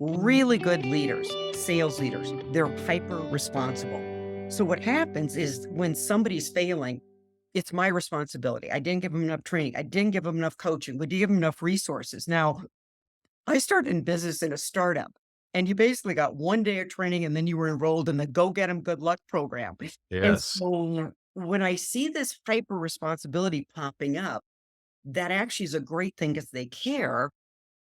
Really good leaders, sales leaders, they're hyper responsible. So what happens is when somebody's failing, it's my responsibility. I didn't give them enough training. I didn't give them enough coaching. We didn't give them enough resources. Now, I started in business in a startup, and you basically got 1 day of training, and then you were enrolled in the Go Get 'em Good Luck program. And Yes. so when I see this hyper responsibility popping up, that actually is a great thing because they care,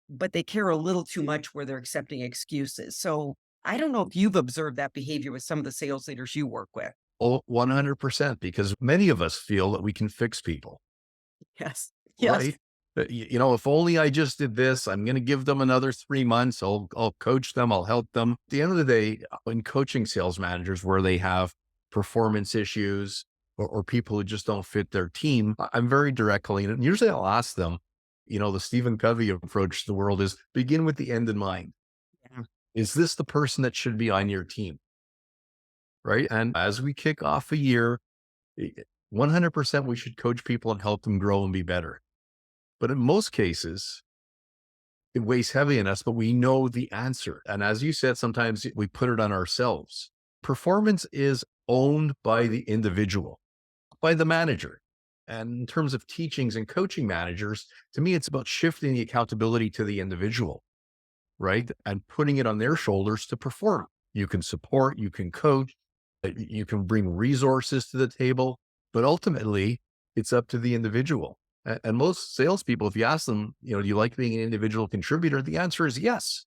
but they care a little too much where they're accepting excuses. So I don't know if you've observed that behavior with some of the sales leaders you work with. Oh, 100%, because many of us feel that we can fix people, Yes. Yes. right? If only I just did this, I'm going to give them another 3 months. I'll coach them. I'll help them. At the end of the day, in coaching sales managers where they have performance issues or people who just don't fit their team, I'm very directly, and usually I'll ask them, the Stephen Covey approach to the world is begin with the end in mind. Yeah. Is this the person that should be on your team? Right. And as we kick off a year, 100% we should coach people and help them grow and be better. But in most cases, it weighs heavy on us, but we know the answer. And as you said, sometimes we put it on ourselves. Performance is owned by the individual, by the manager. And in terms of teachings and coaching managers, to me, it's about shifting the accountability to the individual, right? And putting it on their shoulders to perform. You can support, you can coach, you can bring resources to the table, but ultimately it's up to the individual. And most salespeople, if you ask them, do you like being an individual contributor? The answer is yes.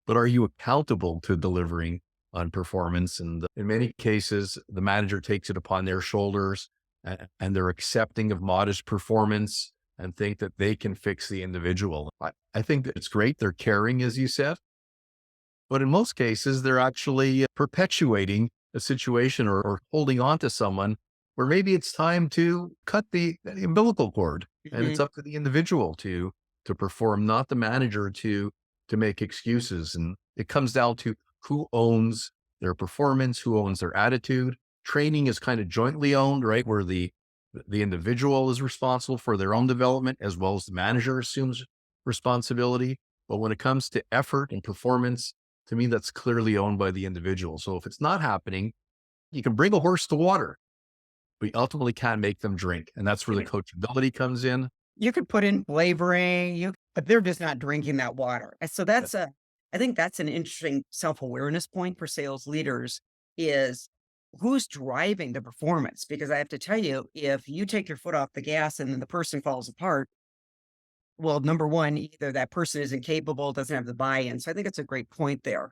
But are you accountable to delivering on performance? And in many cases, the manager takes it upon their shoulders and they're accepting of modest performance and think that they can fix the individual. I think that it's great. They're caring, as you said, but in most cases, they're actually perpetuating a situation or holding on to someone where maybe it's time to cut the umbilical cord, and it's Mhm. up to the individual to perform, not the manager to make excuses. And it comes down to who owns their performance, who owns their attitude. Training is kind of jointly owned, right? Where the individual is responsible for their own development as well as the manager assumes responsibility. But when it comes to effort and performance, to me, that's clearly owned by the individual. So if it's not happening, you can bring a horse to water, but you ultimately can't make them drink. And that's where the You coachability comes in. you could put in flavoring, but they're just not drinking that water. And so Yeah. I think that's an interesting self-awareness point for sales leaders is who's driving the performance? Because I have to tell you, if you take your foot off the gas and then the person falls apart, well, number one, either that person isn't capable, doesn't have the buy-in. So I think it's a great point there.